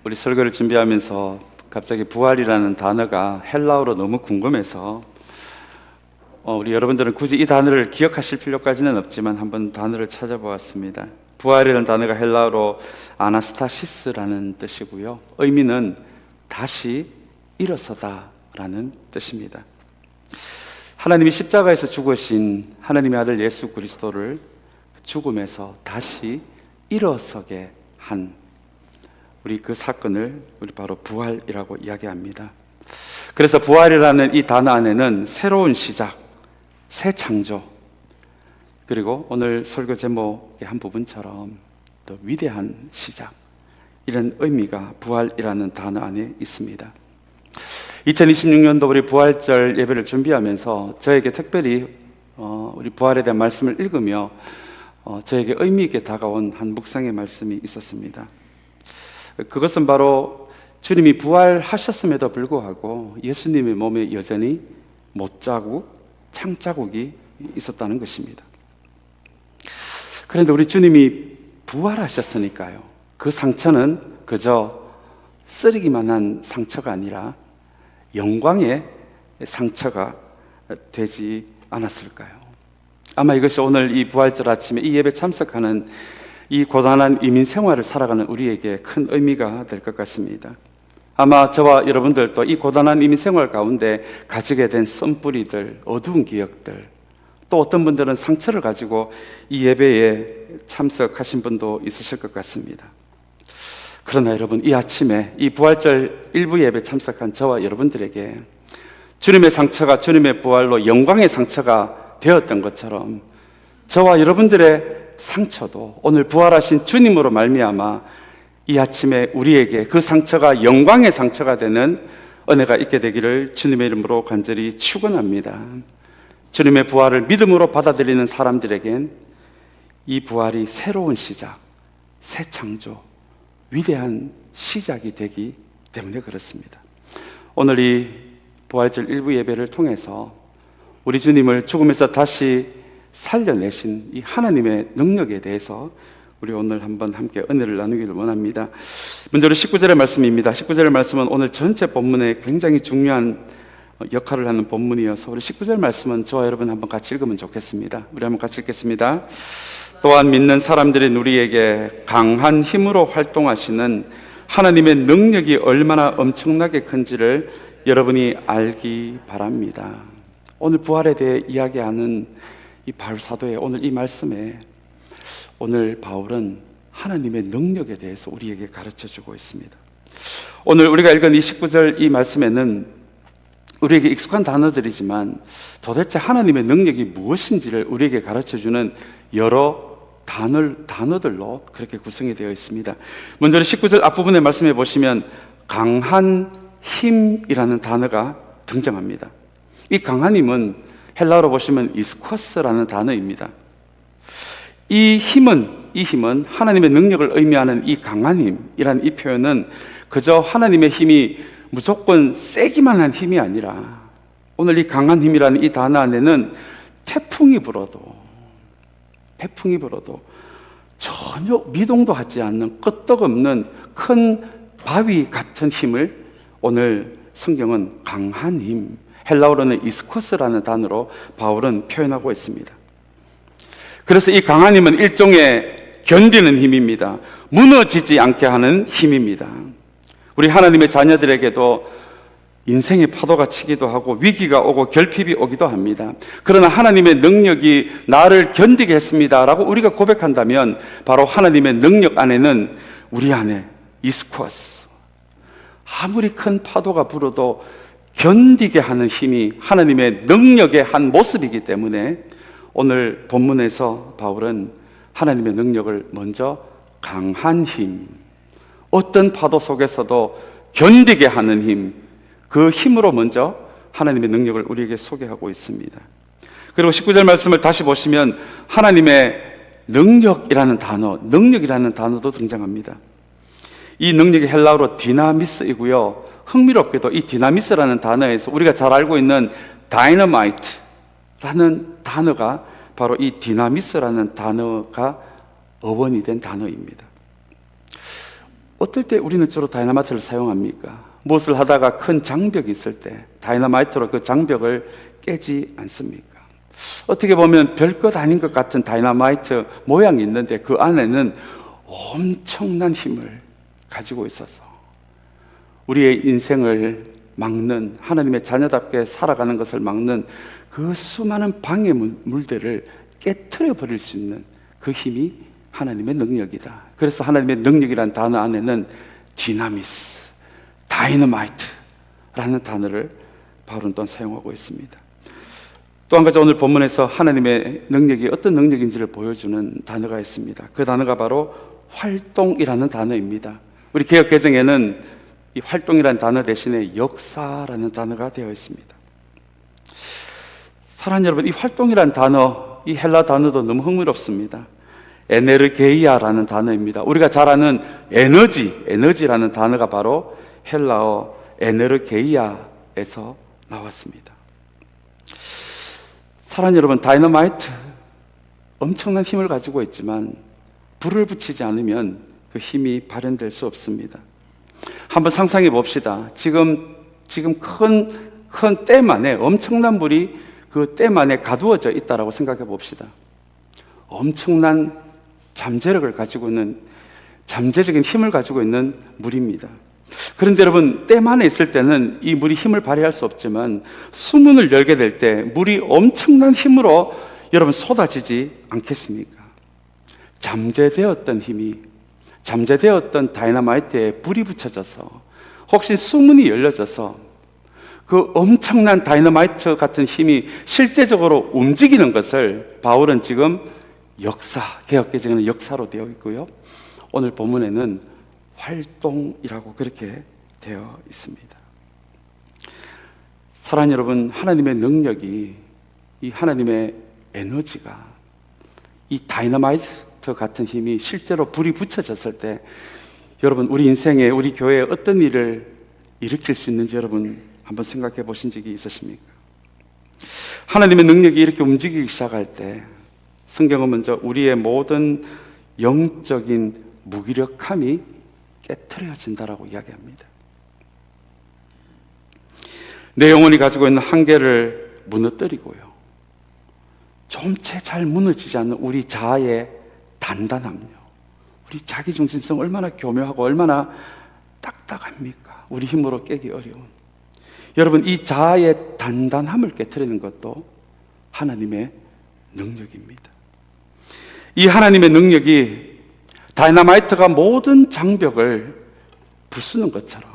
우리 설교를 준비하면서 갑자기 부활이라는 단어가 헬라어로 너무 궁금해서 우리 여러분들은 굳이 이 단어를 기억하실 필요까지는 없지만 한번 단어를 찾아보았습니다. 부활이라는 단어가 헬라어로 아나스타시스라는 뜻이고요, 의미는 다시 일어서다 라는 뜻입니다. 하나님이 십자가에서 죽으신 하나님의 아들 예수 그리스도를 죽음에서 다시 일어서게 한 우리 그 사건을 우리 바로 부활이라고 이야기합니다. 그래서 부활이라는 이 단어 안에는 새로운 시작, 새 창조, 그리고 오늘 설교 제목의 한 부분처럼 또 위대한 시작, 이런 의미가 부활이라는 단어 안에 있습니다. 2026년도 우리 부활절 예배를 준비하면서 저에게 특별히 우리 부활에 대한 말씀을 읽으며 저에게 의미 있게 다가온 한 묵상의 말씀이 있었습니다. 그것은 바로 주님이 부활하셨음에도 불구하고 예수님의 몸에 여전히 못자국, 창자국이 있었다는 것입니다. 그런데 우리 주님이 부활하셨으니까요, 그 상처는 그저 쓰리기만 한 상처가 아니라 영광의 상처가 되지 않았을까요? 아마 이것이 오늘 이 부활절 아침에 이 예배 참석하는 이 고단한 이민 생활을 살아가는 우리에게 큰 의미가 될 것 같습니다. 아마 저와 여러분들도 이 고단한 이민 생활 가운데 가지게 된 쓴뿌리들, 어두운 기억들, 또 어떤 분들은 상처를 가지고 이 예배에 참석하신 분도 있으실 것 같습니다. 그러나 여러분, 이 아침에 이 부활절 일부 예배 참석한 저와 여러분들에게 주님의 상처가 주님의 부활로 영광의 상처가 되었던 것처럼 저와 여러분들의 상처도 오늘 부활하신 주님으로 말미암아 이 아침에 우리에게 그 상처가 영광의 상처가 되는 은혜가 있게 되기를 주님의 이름으로 간절히 축원합니다. 주님의 부활을 믿음으로 받아들이는 사람들에겐 이 부활이 새로운 시작, 새 창조, 위대한 시작이 되기 때문에 그렇습니다. 오늘 이 부활절 일부 예배를 통해서 우리 주님을 죽음에서 다시 살려내신 이 하나님의 능력에 대해서 우리 오늘 한번 함께 은혜를 나누기를 원합니다. 먼저 19절의 말씀입니다. 19절의 말씀은 오늘 전체 본문에 굉장히 중요한 역할을 하는 본문이어서 우리 19절 말씀은 저와 여러분 한번 같이 읽으면 좋겠습니다. 우리 한번 같이 읽겠습니다. 또한 믿는 사람들인 우리에게 강한 힘으로 활동하시는 하나님의 능력이 얼마나 엄청나게 큰지를 여러분이 알기 바랍니다. 오늘 부활에 대해 이야기하는 이 바울 사도의 오늘 이 말씀에 오늘 바울은 하나님의 능력에 대해서 우리에게 가르쳐주고 있습니다. 오늘 우리가 읽은 이 19절 이 말씀에는 우리에게 익숙한 단어들이지만 도대체 하나님의 능력이 무엇인지를 우리에게 가르쳐주는 여러 단어들로 그렇게 구성이 되어 있습니다. 먼저 19절 앞부분의 말씀에 보시면 강한 힘이라는 단어가 등장합니다. 이 강한 힘은 헬라어로 보시면 이스코스라는 단어입니다. 이 힘은 하나님의 능력을 의미하는 이 강한 힘이라는 이 표현은 그저 하나님의 힘이 무조건 세기만 한 힘이 아니라 오늘 이 강한 힘이라는 이 단어 안에는 태풍이 불어도 전혀 미동도 하지 않는 끄떡없는 큰 바위 같은 힘을 오늘 성경은 강한 힘, 헬라어로는 이스코스라는 단어로 바울은 표현하고 있습니다. 그래서 이 강한 힘은 일종의 견디는 힘입니다. 무너지지 않게 하는 힘입니다. 우리 하나님의 자녀들에게도 인생의 파도가 치기도 하고 위기가 오고 결핍이 오기도 합니다. 그러나 하나님의 능력이 나를 견디게 했습니다 라고 우리가 고백한다면 바로 하나님의 능력 안에는 우리 안에 이스코스, 아무리 큰 파도가 불어도 견디게 하는 힘이 하나님의 능력의 한 모습이기 때문에 오늘 본문에서 바울은 하나님의 능력을 먼저 강한 힘, 어떤 파도 속에서도 견디게 하는 힘, 그 힘으로 먼저 하나님의 능력을 우리에게 소개하고 있습니다. 그리고 19절 말씀을 다시 보시면 하나님의 능력이라는 단어도 등장합니다. 이 능력이 헬라어로 디나미스이고요, 흥미롭게도 이 디나미스라는 단어에서 우리가 잘 알고 있는 다이너마이트라는 단어가 바로 이 디나미스라는 단어가 어원이 된 단어입니다. 어떨 때 우리는 주로 다이너마이트를 사용합니까? 무엇을 하다가 큰 장벽이 있을 때 다이너마이트로 그 장벽을 깨지 않습니까? 어떻게 보면 별것 아닌 것 같은 다이너마이트 모양이 있는데 그 안에는 엄청난 힘을 가지고 있어서 우리의 인생을 막는, 하나님의 자녀답게 살아가는 것을 막는 그 수많은 방해물들을 깨트려 버릴 수 있는 그 힘이 하나님의 능력이다. 그래서 하나님의 능력이라는 단어 안에는 디나미스, 다이너마이트라는 단어를 바울은 또한 사용하고 있습니다. 또 한 가지 오늘 본문에서 하나님의 능력이 어떤 능력인지를 보여주는 단어가 있습니다. 그 단어가 바로 활동이라는 단어입니다. 우리 개역 개정에는 이 활동이라는 단어 대신에 역사라는 단어가 되어 있습니다. 사랑하는 여러분, 이 활동이라는 단어, 이 헬라 단어도 너무 흥미롭습니다. 에네르게이아라는 단어입니다. 우리가 잘 아는 에너지라는 단어가 바로 헬라어 에네르게이아에서 나왔습니다. 사랑하는 여러분, 다이너마이트 엄청난 힘을 가지고 있지만 불을 붙이지 않으면 그 힘이 발현될 수 없습니다. 한번 상상해 봅시다. 지금 큰 댐 안에 엄청난 물이 그 댐 안에 가두어져 있다라고 생각해 봅시다. 엄청난 잠재력을 가지고 있는, 잠재적인 힘을 가지고 있는 물입니다. 그런데 여러분, 댐 안에 있을 때는 이 물이 힘을 발휘할 수 없지만 수문을 열게 될 때 물이 엄청난 힘으로 여러분 쏟아지지 않겠습니까? 잠재되었던 힘이, 잠재되었던 다이너마이트에 불이 붙여져서 혹시 수문이 열려져서 그 엄청난 다이너마이트 같은 힘이 실제적으로 움직이는 것을 바울은 지금 역사, 개역개정에는 역사로 되어 있고요, 오늘 본문에는 활동이라고 그렇게 되어 있습니다. 사랑하는 여러분, 하나님의 능력이, 이 하나님의 에너지가 이 다이너마이트 같은 힘이 실제로 불이 붙여졌을 때 여러분, 우리 인생에, 우리 교회에 어떤 일을 일으킬 수 있는지 여러분 한번 생각해 보신 적이 있으십니까? 하나님의 능력이 이렇게 움직이기 시작할 때 성경은 먼저 우리의 모든 영적인 무기력함이 깨트려진다라고 이야기합니다. 내 영혼이 가지고 있는 한계를 무너뜨리고요, 좀채 잘 무너지지 않는 우리 자아의 단단함요, 우리 자기중심성 얼마나 교묘하고 얼마나 딱딱합니까? 우리 힘으로 깨기 어려운, 여러분, 이 자아의 단단함을 깨트리는 것도 하나님의 능력입니다. 이 하나님의 능력이 다이너마이트가 모든 장벽을 부수는 것처럼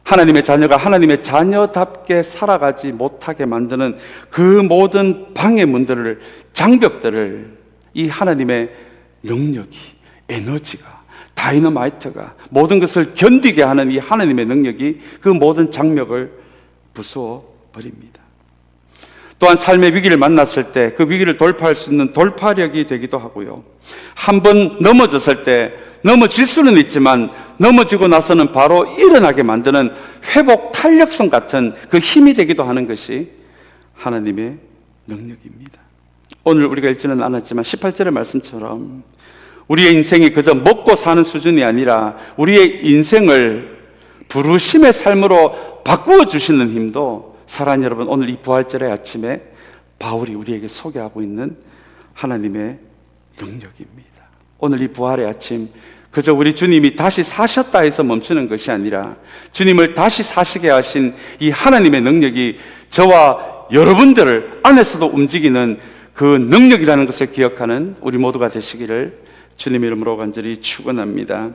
하나님의 자녀가 하나님의 자녀답게 살아가지 못하게 만드는 그 모든 방해문들을, 장벽들을 이 하나님의 능력이, 에너지가, 다이너마이트가 모든 것을 견디게 하는 이 하나님의 능력이 그 모든 장벽을 부수어 버립니다. 또한 삶의 위기를 만났을 때 그 위기를 돌파할 수 있는 돌파력이 되기도 하고요, 한번 넘어졌을 때 넘어질 수는 있지만 넘어지고 나서는 바로 일어나게 만드는 회복 탄력성 같은 그 힘이 되기도 하는 것이 하나님의 능력입니다. 오늘 우리가 읽지는 않았지만 18절의 말씀처럼 우리의 인생이 그저 먹고 사는 수준이 아니라 우리의 인생을 부르심의 삶으로 바꾸어 주시는 힘도, 사랑하는 여러분, 오늘 이 부활절의 아침에 바울이 우리에게 소개하고 있는 하나님의 능력입니다. 오늘 이 부활의 아침, 그저 우리 주님이 다시 사셨다 해서 멈추는 것이 아니라 주님을 다시 사시게 하신 이 하나님의 능력이 저와 여러분들 안에서도 움직이는 그 능력이라는 것을 기억하는 우리 모두가 되시기를 주님 이름으로 간절히 축원합니다.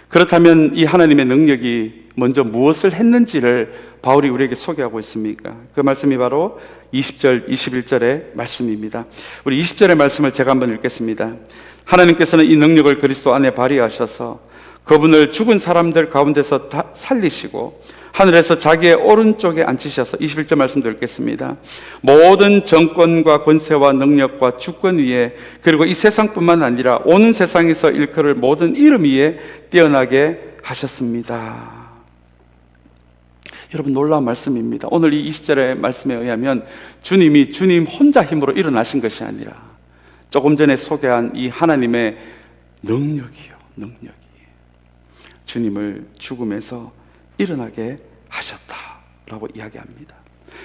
그렇다면 이 하나님의 능력이 먼저 무엇을 했는지를 바울이 우리에게 소개하고 있습니까? 그 말씀이 바로 20절, 21절의 말씀입니다. 우리 20절의 말씀을 제가 한번 읽겠습니다. 하나님께서는 이 능력을 그리스도 안에 발휘하셔서 그분을 죽은 사람들 가운데서 다 살리시고 하늘에서 자기의 오른쪽에 앉히셔서, 21절 말씀도 읽겠습니다. 모든 정권과 권세와 능력과 주권 위에, 그리고 이 세상뿐만 아니라 오는 세상에서 일컬을 모든 이름 위에 뛰어나게 하셨습니다. 여러분, 놀라운 말씀입니다. 오늘 이 20절의 말씀에 의하면 주님이 주님 혼자 힘으로 일어나신 것이 아니라 주님의 소개한 이 하나님의 능력이요, 능력이 주님을 죽음에서 일어나게 하셨다라고 이야기합니다.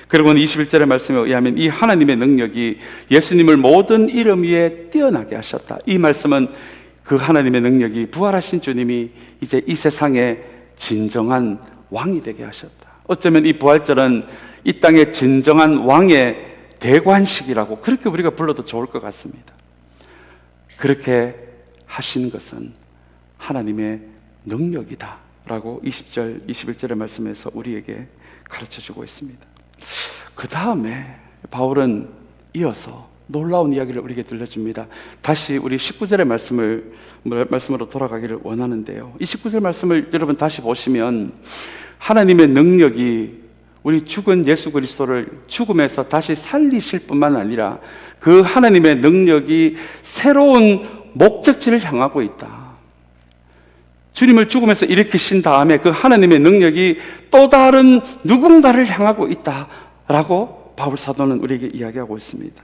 그리고는 21절의 말씀에 의하면 이 하나님의 능력이 예수님을 모든 이름 위에 뛰어나게 하셨다. 이 말씀은 그 하나님의 능력이 부활하신 주님이 이제 이 세상의 진정한 왕이 되게 하셨다. 어쩌면 이 부활절은 이 땅의 진정한 왕의 대관식이라고 그렇게 우리가 불러도 좋을 것 같습니다. 그렇게 하신 것은 하나님의 능력이다 라고 20절, 21절의 말씀에서 우리에게 가르쳐주고 있습니다. 그 다음에 바울은 이어서 놀라운 이야기를 우리에게 들려줍니다. 다시 우리 19절의 말씀으로 돌아가기를 원하는데요, 이 19절 말씀을 여러분 다시 보시면 하나님의 능력이 우리 죽은 예수 그리스도를 죽음에서 다시 살리실 뿐만 아니라 그 하나님의 능력이 새로운 목적지를 향하고 있다. 주님을 죽음에서 일으키신 다음에 그 하나님의 능력이 또 다른 누군가를 향하고 있다라고 바울 사도는 우리에게 이야기하고 있습니다.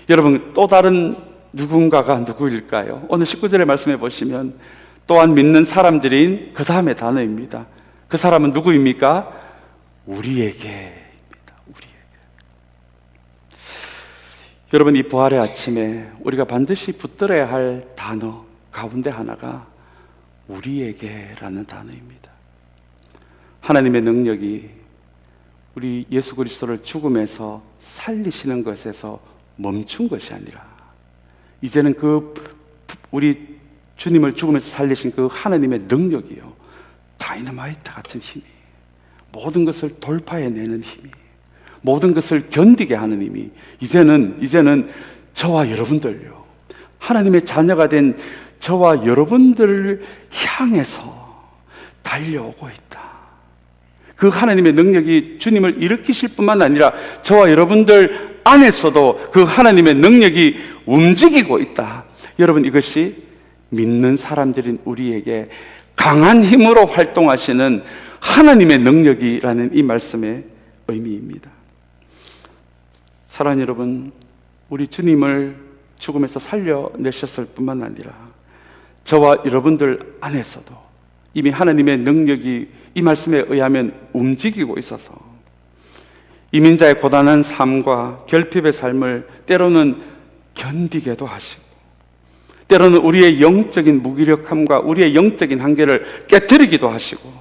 여러분, 또 다른 누군가가 누구일까요? 오늘 19절의 말씀해 보시면 또한 믿는 사람들인 그 다음의 단어입니다. 그 사람은 누구입니까? 우리에게입니다. 우리에게. 여러분, 이 부활의 아침에 우리가 반드시 붙들어야 할 단어 가운데 하나가 우리에게라는 단어입니다. 하나님의 능력이 우리 예수 그리스도를 죽음에서 살리시는 것에서 멈춘 것이 아니라 이제는 그 우리 주님을 죽음에서 살리신 그 하나님의 능력이요, 다이너마이트 같은 힘이, 모든 것을 돌파해내는 힘이, 모든 것을 견디게 하는 힘이 이제는 저와 여러분들요, 하나님의 자녀가 된 저와 여러분들을 향해서 달려오고 있다. 그 하나님의 능력이 주님을 일으키실 뿐만 아니라 저와 여러분들 안에서도 그 하나님의 능력이 움직이고 있다. 여러분, 이것이 믿는 사람들인 우리에게 강한 힘으로 활동하시는 하나님의 능력이라는 이 말씀의 의미입니다. 사랑하는 여러분, 우리 주님을 죽음에서 살려내셨을 뿐만 아니라 저와 여러분들 안에서도 이미 하나님의 능력이 이 말씀에 의하면 움직이고 있어서 이민자의 고단한 삶과 결핍의 삶을 때로는 견디게도 하시고, 때로는 우리의 영적인 무기력함과 우리의 영적인 한계를 깨트리기도 하시고,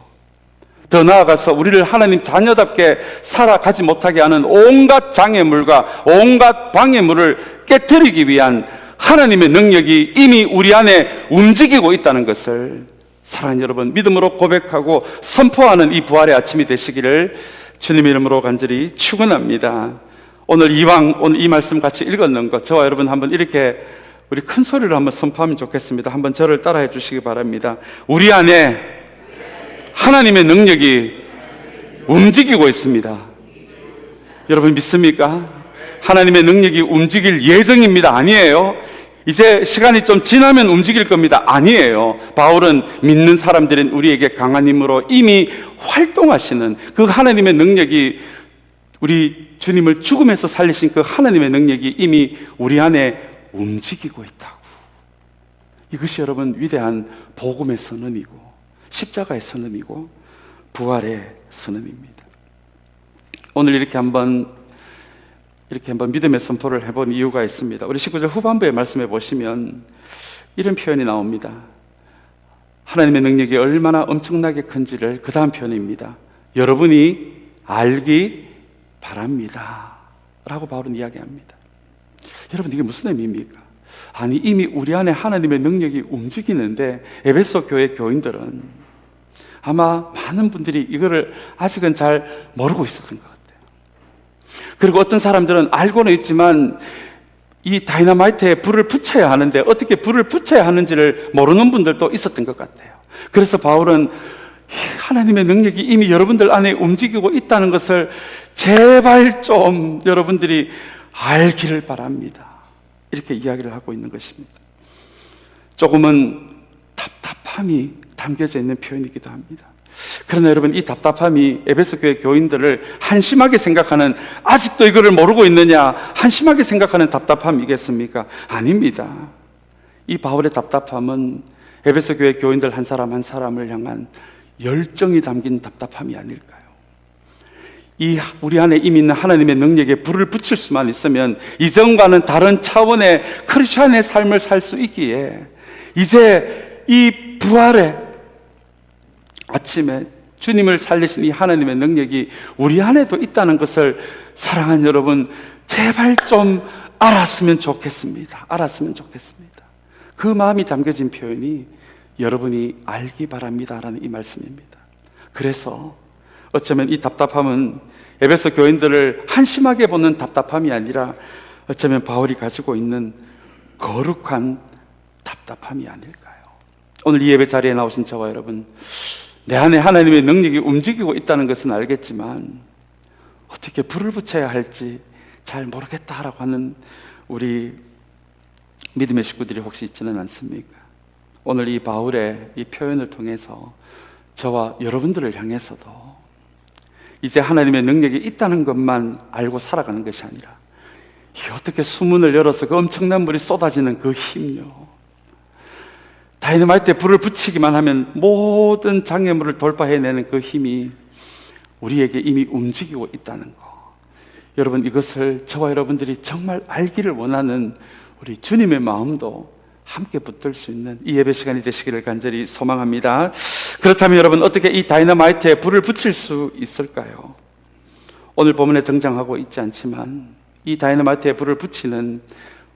더 나아가서 우리를 하나님 자녀답게 살아가지 못하게 하는 온갖 장애물과 온갖 방해물을 깨트리기 위한 하나님의 능력이 이미 우리 안에 움직이고 있다는 것을 사랑하는 여러분, 믿음으로 고백하고 선포하는 이 부활의 아침이 되시기를 주님의 이름으로 간절히 축원합니다. 오늘 이 말씀 같이 읽었는 것, 저와 여러분 한번 이렇게 우리 큰 소리로 한번 선포하면 좋겠습니다. 한번 저를 따라해 주시기 바랍니다. 우리 안에 하나님의 능력이 움직이고 있습니다. 여러분 믿습니까? 하나님의 능력이 움직일 예정입니다. 아니에요. 이제 시간이 좀 지나면 움직일 겁니다. 아니에요. 바울은 믿는 사람들인 우리에게 강한 힘으로 이미 활동하시는 그 하나님의 능력이, 우리 주님을 죽음에서 살리신 그 하나님의 능력이 이미 우리 안에 움직이고 있다고. 이것이 여러분 위대한 복음의 선언이고 십자가의 선언이고 부활의 선언입니다. 오늘 이렇게 한번 믿음의 선포를 해본 이유가 있습니다. 우리 19절 후반부에 말씀해 보시면 이런 표현이 나옵니다. 하나님의 능력이 얼마나 엄청나게 큰지를 그 다음 표현입니다. 여러분이 알기 바랍니다 라고 바울은 이야기합니다. 여러분, 이게 무슨 의미입니까? 아니, 이미 우리 안에 하나님의 능력이 움직이는데 에베소 교회 교인들은 아마 많은 분들이 이거를 아직은 잘 모르고 있었던 것 같아요. 그리고 어떤 사람들은 알고는 있지만 이 다이너마이트에 불을 붙여야 하는데 어떻게 불을 붙여야 하는지를 모르는 분들도 있었던 것 같아요. 그래서 바울은 하나님의 능력이 이미 여러분들 안에 움직이고 있다는 것을 제발 좀 여러분들이 알기를 바랍니다, 이렇게 이야기를 하고 있는 것입니다. 조금은 답답함이 담겨져 있는 표현이기도 합니다. 그러나 여러분, 이 답답함이 에베소 교회 교인들을 한심하게 생각하는, 아직도 이거를 모르고 있느냐 한심하게 생각하는 답답함이겠습니까? 아닙니다. 이 바울의 답답함은 에베소 교회 교인들 한 사람 한 사람을 향한 열정이 담긴 답답함이 아닐까요? 이 우리 안에 이미 있는 하나님의 능력에 불을 붙일 수만 있으면 이전과는 다른 차원의 크리스천의 삶을 살 수 있기에, 이제 이 부활의 아침에 주님을 살리신 이 하나님의 능력이 우리 안에도 있다는 것을 사랑하는 여러분, 제발 좀 알았으면 좋겠습니다. 알았으면 좋겠습니다. 그 마음이 담겨진 표현이 여러분이 알기 바랍니다라는 이 말씀입니다. 그래서 어쩌면 이 답답함은 에베소 교인들을 한심하게 보는 답답함이 아니라 어쩌면 바울이 가지고 있는 거룩한 답답함이 아닐까요? 오늘 이 예배 자리에 나오신 저와 여러분, 내 안에 하나님의 능력이 움직이고 있다는 것은 알겠지만 어떻게 불을 붙여야 할지 잘 모르겠다라고 하는 우리 믿음의 식구들이 혹시 있지는 않습니까? 오늘 이 바울의 이 표현을 통해서 저와 여러분들을 향해서도 이제 하나님의 능력이 있다는 것만 알고 살아가는 것이 아니라, 이게 어떻게 수문을 열어서 그 엄청난 물이 쏟아지는 그 힘요, 다이너마이트에 불을 붙이기만 하면 모든 장애물을 돌파해내는 그 힘이 우리에게 이미 움직이고 있다는 거, 여러분, 이것을 저와 여러분들이 정말 알기를 원하는 우리 주님의 마음도 함께 붙들 수 있는 이 예배 시간이 되시기를 간절히 소망합니다. 그렇다면 여러분, 어떻게 이 다이너마이트에 불을 붙일 수 있을까요? 오늘 본문에 등장하고 있지 않지만 이 다이너마이트에 불을 붙이는,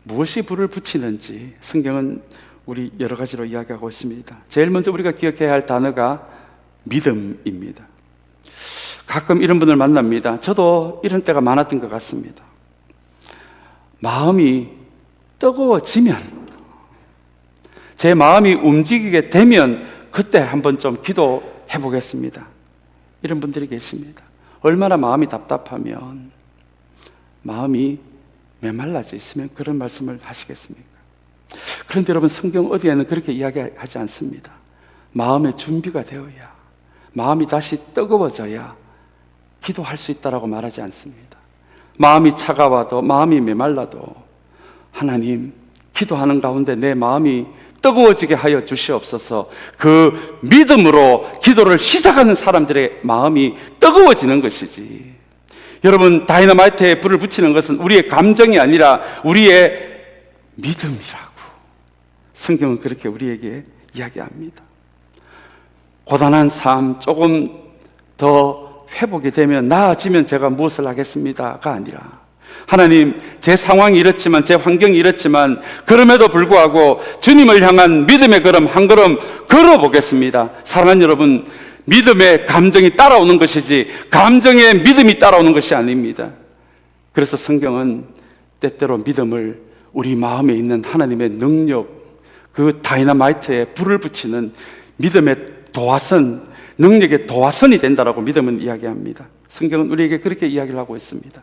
무엇이 불을 붙이는지 성경은 우리 여러 가지로 이야기하고 있습니다. 제일 먼저 우리가 기억해야 할 단어가 믿음입니다. 가끔 이런 분을 만납니다. 저도 이런 때가 많았던 것 같습니다. 마음이 뜨거워지면, 제 마음이 움직이게 되면 그때 한번 좀 기도해 보겠습니다. 이런 분들이 계십니다. 얼마나 마음이 답답하면, 마음이 메말라져 있으면 그런 말씀을 하시겠습니까? 그런데 여러분, 성경 어디에는 그렇게 이야기하지 않습니다. 마음의 준비가 되어야, 마음이 다시 뜨거워져야 기도할 수 있다라고 말하지 않습니다. 마음이 차가워도, 마음이 메말라도 하나님, 기도하는 가운데 내 마음이 뜨거워지게 하여 주시옵소서. 그 믿음으로 기도를 시작하는 사람들의 마음이 뜨거워지는 것이지, 여러분, 다이너마이트에 불을 붙이는 것은 우리의 감정이 아니라 우리의 믿음이라고 성경은 그렇게 우리에게 이야기합니다. 고단한 삶 조금 더 회복이 되면, 나아지면 제가 무엇을 하겠습니다가 아니라, 하나님, 제 상황이 이렇지만, 제 환경이 이렇지만 그럼에도 불구하고 주님을 향한 믿음의 걸음 한 걸음 걸어보겠습니다. 사랑하는 여러분, 믿음의 감정이 따라오는 것이지 감정의 믿음이 따라오는 것이 아닙니다. 그래서 성경은 때때로 믿음을 우리 마음에 있는 하나님의 능력, 그 다이너마이트에 불을 붙이는 믿음의 도화선, 능력의 도화선이 된다라고 믿음은 이야기합니다. 성경은 우리에게 그렇게 이야기를 하고 있습니다.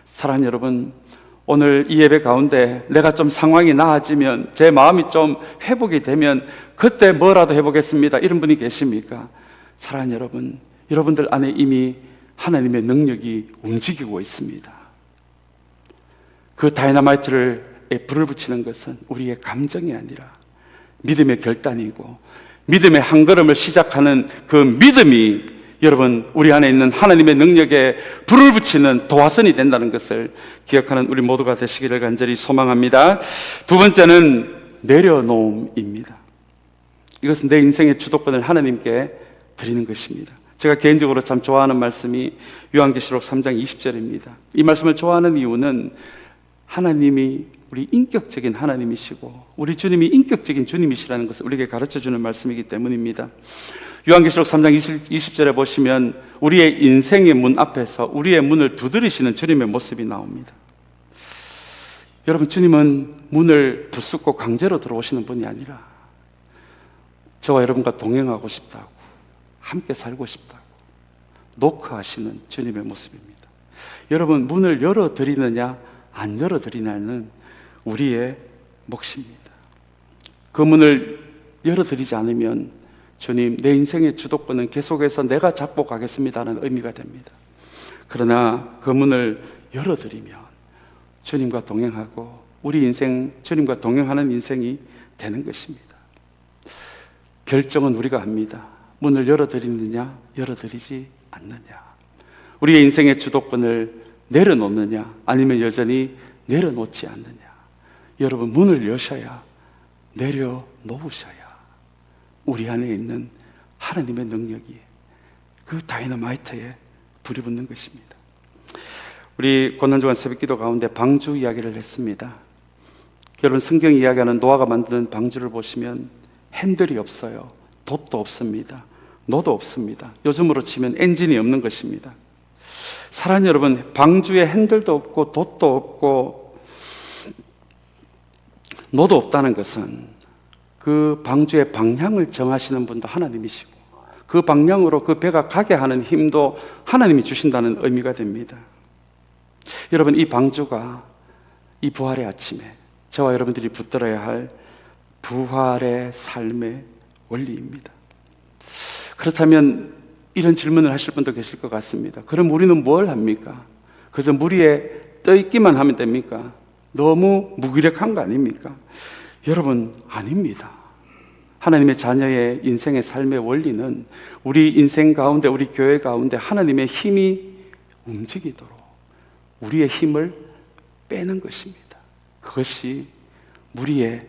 사랑하는 여러분, 오늘 이 예배 가운데 내가 좀 상황이 나아지면, 제 마음이 좀 회복이 되면 그때 뭐라도 해보겠습니다, 이런 분이 계십니까? 사랑하는 여러분, 여러분들 안에 이미 하나님의 능력이 움직이고 있습니다. 그 다이너마이트에 불을 붙이는 것은 우리의 감정이 아니라 믿음의 결단이고, 믿음의 한 걸음을 시작하는 그 믿음이 여러분, 우리 안에 있는 하나님의 능력에 불을 붙이는 도화선이 된다는 것을 기억하는 우리 모두가 되시기를 간절히 소망합니다. 두 번째는 내려놓음입니다. 이것은 내 인생의 주도권을 하나님께 드리는 것입니다. 제가 개인적으로 참 좋아하는 말씀이 요한계시록 3장 20절입니다. 이 말씀을 좋아하는 이유는 하나님이 우리 인격적인 하나님이시고 우리 주님이 인격적인 주님이시라는 것을 우리에게 가르쳐주는 말씀이기 때문입니다. 요한계시록 3장 20절에 보시면 우리의 인생의 문 앞에서 우리의 문을 두드리시는 주님의 모습이 나옵니다. 여러분, 주님은 문을 부수고 강제로 들어오시는 분이 아니라 저와 여러분과 동행하고 싶다고, 함께 살고 싶다고 노크하시는 주님의 모습입니다. 여러분, 문을 열어드리느냐 안 열어드리냐는 우리의 몫입니다. 그 문을 열어드리지 않으면 주님, 내 인생의 주도권은 계속해서 내가 잡고 가겠습니다라는 의미가 됩니다. 그러나 그 문을 열어드리면 주님과 동행하고 우리 인생, 주님과 동행하는 인생이 되는 것입니다. 결정은 우리가 합니다. 문을 열어드리느냐, 열어드리지 않느냐. 우리의 인생의 주도권을 내려놓느냐, 아니면 여전히 내려놓지 않느냐. 여러분, 문을 여셔야, 내려놓으셔야 우리 안에 있는 하나님의 능력이 그 다이너마이트에 불이 붙는 것입니다. 우리 고난주간 새벽기도 가운데 방주 이야기를 했습니다. 여러분, 성경 이야기하는 노아가 만든 방주를 보시면 핸들이 없어요. 돛도 없습니다. 노도 없습니다. 요즘으로 치면 엔진이 없는 것입니다. 사랑하는 여러분, 방주에 핸들도 없고 돛도 없고 노도 없다는 것은 그 방주의 방향을 정하시는 분도 하나님이시고, 그 방향으로 그 배가 가게 하는 힘도 하나님이 주신다는 의미가 됩니다. 여러분, 이 방주가 이 부활의 아침에 저와 여러분들이 붙들어야 할 부활의 삶의 원리입니다. 그렇다면 이런 질문을 하실 분도 계실 것 같습니다. 그럼 우리는 뭘 합니까? 그저 물 위에 떠 있기만 하면 됩니까? 너무 무기력한 거 아닙니까? 여러분, 아닙니다. 하나님의 자녀의 인생의 삶의 원리는 우리 인생 가운데, 우리 교회 가운데 하나님의 힘이 움직이도록 우리의 힘을 빼는 것입니다. 그것이 물 위에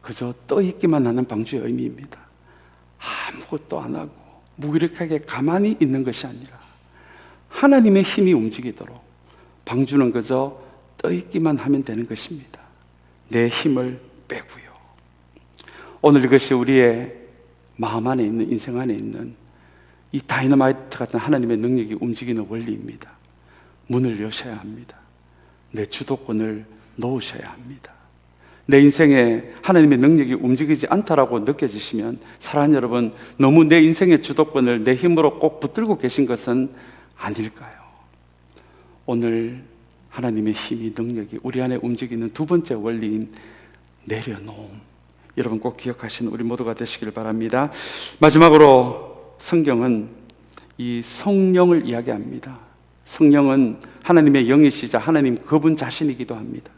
그저 떠 있기만 하는 방주의 의미입니다. 아무것도 안 하고 무기력하게 가만히 있는 것이 아니라 하나님의 힘이 움직이도록 방주는 그저 떠 있기만 하면 되는 것입니다. 내 힘을 빼고요. 오늘 이것이 우리의 마음 안에 있는, 인생 안에 있는 이 다이너마이트 같은 하나님의 능력이 움직이는 원리입니다. 문을 여셔야 합니다. 내 주도권을 놓으셔야 합니다. 내 인생에 하나님의 능력이 움직이지 않다라고 느껴지시면, 사랑하는 여러분, 너무 내 인생의 주도권을 내 힘으로 꼭 붙들고 계신 것은 아닐까요? 오늘 하나님의 힘이, 능력이 우리 안에 움직이는 두 번째 원리인 내려놓음, 여러분 꼭 기억하시는 우리 모두가 되시길 바랍니다. 마지막으로 성경은 이 성령을 이야기합니다. 성령은 하나님의 영이시자 하나님 그분 자신이기도 합니다.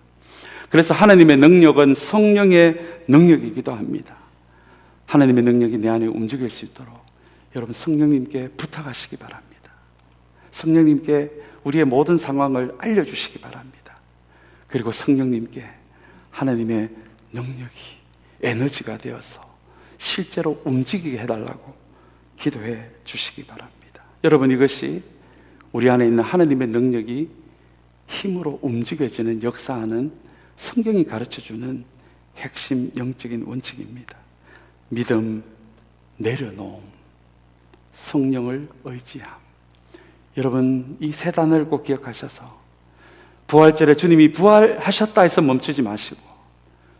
그래서 하나님의 능력은 성령의 능력이기도 합니다. 하나님의 능력이 내 안에 움직일 수 있도록 여러분 성령님께 부탁하시기 바랍니다. 성령님께 우리의 모든 상황을 알려주시기 바랍니다. 그리고 성령님께 하나님의 능력이 에너지가 되어서 실제로 움직이게 해달라고 기도해 주시기 바랍니다. 여러분, 이것이 우리 안에 있는 하나님의 능력이 힘으로 움직여지는, 역사하는 성경이 가르쳐주는 핵심 영적인 원칙입니다. 믿음, 내려놓음, 성령을 의지함. 여러분, 이 세 단어를 꼭 기억하셔서 부활절에 주님이 부활하셨다 해서 멈추지 마시고,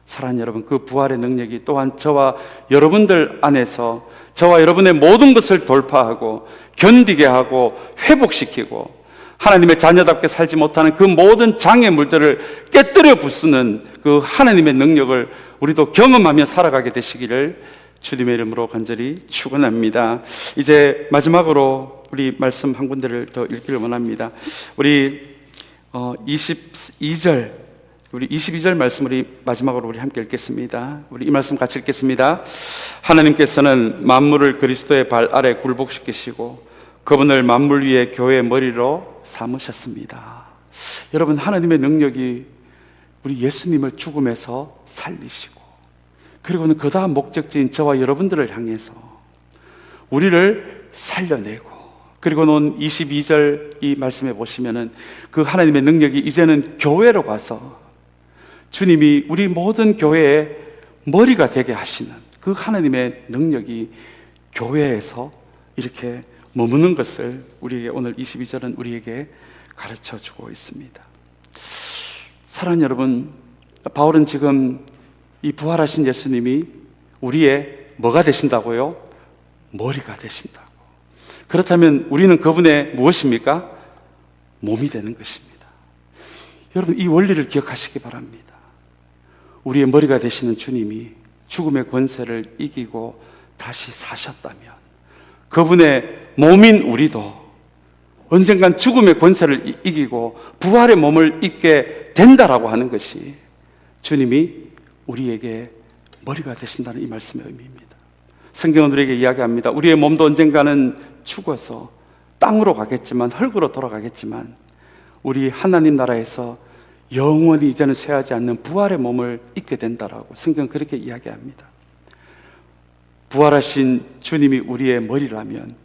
사랑하는 여러분, 그 부활의 능력이 또한 저와 여러분들 안에서 저와 여러분의 모든 것을 돌파하고 견디게 하고 회복시키고 하나님의 자녀답게 살지 못하는 그 모든 장애물들을 깨뜨려 부수는 그 하나님의 능력을 우리도 경험하며 살아가게 되시기를 주님의 이름으로 간절히 축원합니다. 이제 마지막으로 우리 말씀 한 군데를 더 읽기를 원합니다. 우리 22절 말씀을 마지막으로 우리 함께 읽겠습니다. 우리 이 말씀 같이 읽겠습니다. 하나님께서는 만물을 그리스도의 발 아래 굴복시키시고 그분을 만물 위에 교회의 머리로 삼으셨습니다. 여러분, 하나님의 능력이 우리 예수님을 죽음에서 살리시고, 그리고는 그 다음 목적지인 저와 여러분들을 향해서 우리를 살려내고, 그리고는 22절 이 말씀에 보시면은 그 하나님의 능력이 이제는 교회로 가서 주님이 우리 모든 교회의 머리가 되게 하시는 그 하나님의 능력이 교회에서 이렇게 머무는 것을 우리에게 오늘 22절은 우리에게 가르쳐주고 있습니다. 사랑하는 여러분, 바울은 지금 이 부활하신 예수님이 우리의 뭐가 되신다고요? 머리가 되신다고. 그렇다면 우리는 그분의 무엇입니까? 몸이 되는 것입니다. 여러분, 이 원리를 기억하시기 바랍니다. 우리의 머리가 되시는 주님이 죽음의 권세를 이기고 다시 사셨다면 그분의 몸인 우리도 언젠간 죽음의 권세를 이기고 부활의 몸을 입게 된다라고 하는 것이 주님이 우리에게 머리가 되신다는 이 말씀의 의미입니다. 성경은 우리에게 이야기합니다. 우리의 몸도 언젠가는 죽어서 땅으로 가겠지만, 흙으로 돌아가겠지만, 우리 하나님 나라에서 영원히 이제는 쇠하지 않는 부활의 몸을 입게 된다라고 성경은 그렇게 이야기합니다. 부활하신 주님이 우리의 머리라면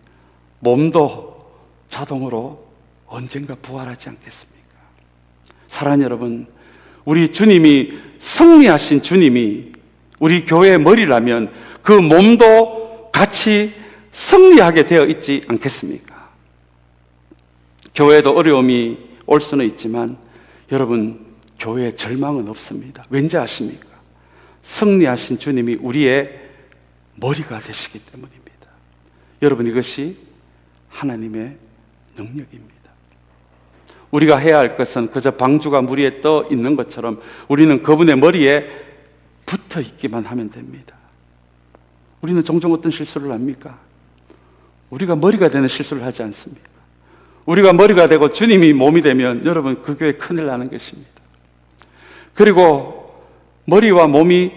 몸도 자동으로 언젠가 부활하지 않겠습니까? 사랑하는 여러분, 우리 주님이, 승리하신 주님이 우리 교회의 머리라면 그 몸도 같이 승리하게 되어 있지 않겠습니까? 교회에도 어려움이 올 수는 있지만 여러분, 교회에 절망은 없습니다. 왠지 아십니까? 승리하신 주님이 우리의 머리가 되시기 때문입니다. 여러분, 이것이 하나님의 능력입니다. 우리가 해야 할 것은 그저 방주가 물 위에 떠 있는 것처럼 우리는 그분의 머리에 붙어 있기만 하면 됩니다. 우리는 종종 어떤 실수를 합니까? 우리가 머리가 되는 실수를 하지 않습니까? 우리가 머리가 되고 주님이 몸이 되면 여러분, 그 교회 큰일 나는 것입니다. 그리고 머리와 몸이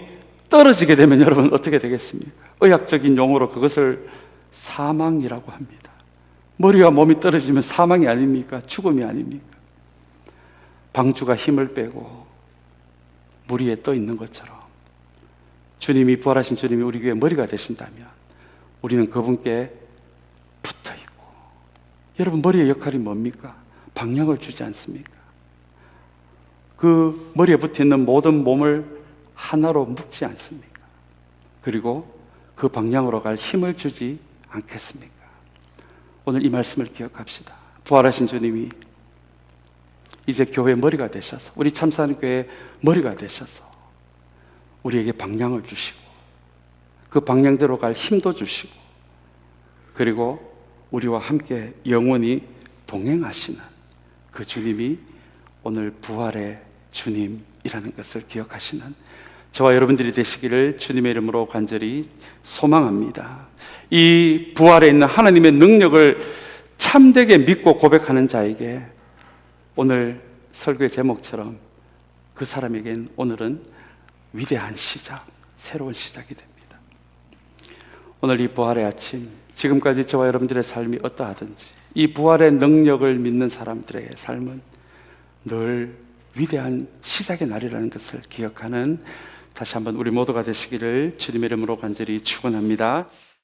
떨어지게 되면 여러분 어떻게 되겠습니까? 의학적인 용어로 그것을 사망이라고 합니다. 머리와 몸이 떨어지면 사망이 아닙니까? 죽음이 아닙니까? 방주가 힘을 빼고 물 위에 떠 있는 것처럼 주님이, 부활하신 주님이 우리 교회의 머리가 되신다면 우리는 그분께 붙어 있고, 여러분, 머리의 역할이 뭡니까? 방향을 주지 않습니까? 그 머리에 붙어 있는 모든 몸을 하나로 묶지 않습니까? 그리고 그 방향으로 갈 힘을 주지 않겠습니까? 오늘 이 말씀을 기억합시다. 부활하신 주님이 이제 교회의 머리가 되셔서, 우리 참사하는 교회의 머리가 되셔서 우리에게 방향을 주시고 그 방향대로 갈 힘도 주시고, 그리고 우리와 함께 영원히 동행하시는 그 주님이 오늘 부활의 주님이라는 것을 기억하시는 저와 여러분들이 되시기를 주님의 이름으로 간절히 소망합니다. 이 부활에 있는 하나님의 능력을 참되게 믿고 고백하는 자에게 오늘 설교의 제목처럼 그 사람에겐 오늘은 위대한 시작, 새로운 시작이 됩니다. 오늘 이 부활의 아침, 지금까지 저와 여러분들의 삶이 어떠하든지 이 부활의 능력을 믿는 사람들의 삶은 늘 위대한 시작의 날이라는 것을 기억하는, 다시 한번 우리 모두가 되시기를 주님의 이름으로 간절히 축원합니다.